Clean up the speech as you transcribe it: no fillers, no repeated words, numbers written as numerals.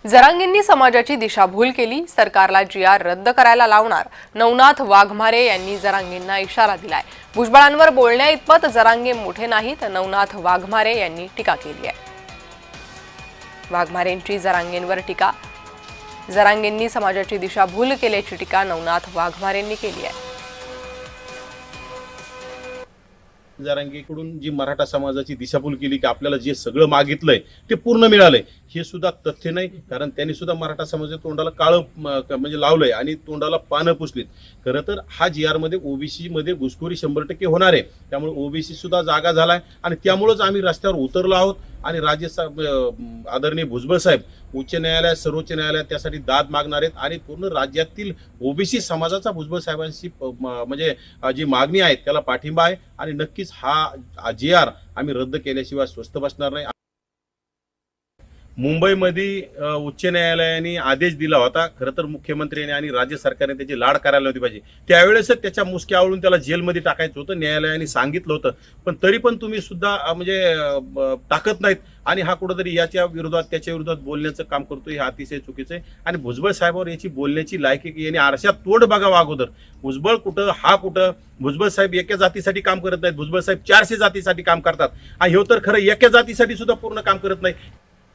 जरांगेंनी समाजाची दिशाभूल केली, सरकारला GR रद्द करायला लावणार, नवनाथ वाघमारे यांनी जरांगेंना इशारा दिलाय। भुजबळांवर बोलण्या इतपत जरांगे मोठे नाहीत, नवनाथ वाघमारे यांनी टीका केली आहे। वाघमारेंची जरांगेंवर टीका, जरांगेंनी समाजाची दिशाभूल केल्याची टीका नवनाथ वाघमारेंनी केली आहे। जरांगेकडून जी मराठा समाजाची दिशाभूल केली की आपल्याला जे सगळं मागितलंय ते पूर्ण मिळालंय, हे सुद्धा तथ्य नाही। कारण त्यांनी सुद्धा मराठा समाजाच्या तोंडाला काळं म्हणजे लावलंय आणि तोंडाला पानं पुसलीत। खरं तर हा GR मध्ये ओबीसी मध्ये घुसखोरी 100% होणार आहे, त्यामुळे ओबीसी सुद्धा जागा झालाय आणि त्यामुळेच आम्ही रस्त्यावर उतरलो आहोत। आणि आदरणीय भुजबळ साहेब उच्च न्यायालयात सर्वोच्च न्यायालयात त्यासाठी दाद मागणार आहेत आणि पूर्ण राज्यातील ओबीसी समाजाचा भुजबळ साहेबांशी म्हणजे जी मागणी आहे त्याला पाठिंबा आहे आणि नक्कीच हा GR आम्ही रद्द केल्याशिवाय स्वस्थ बसणार नाही। मुंबईमध्ये उच्च न्यायालयाने आदेश दिला होता, खरं तर मुख्यमंत्र्यांनी आणि राज्य सरकारने त्याची लाड करायला होती पाहिजे। त्यावेळेस त्याच्या मुसक्या आवळून त्याला जेलमध्ये टाकायचं होतं, न्यायालयाने सांगितलं होतं, पण तरी पण तुम्ही सुद्धा म्हणजे टाकत नाहीत आणि हा कुठंतरी याच्या विरोधात त्याच्या विरोधात बोलण्याचं काम करतोय, हे अतिशय चुकीचं आहे। आणि भुजबळ साहेबांवर याची बोलण्याची लायकी यांनी आरशात तोड बघावं अगोदर। भुजबळ कुठं हा कुठं, भुजबळ साहेब एका जातीसाठी काम करत नाहीत, भुजबळ साहेब 400 जातीसाठी काम करतात आणि हे तर खरं एका जातीसाठी सुद्धा पूर्ण काम करत नाही।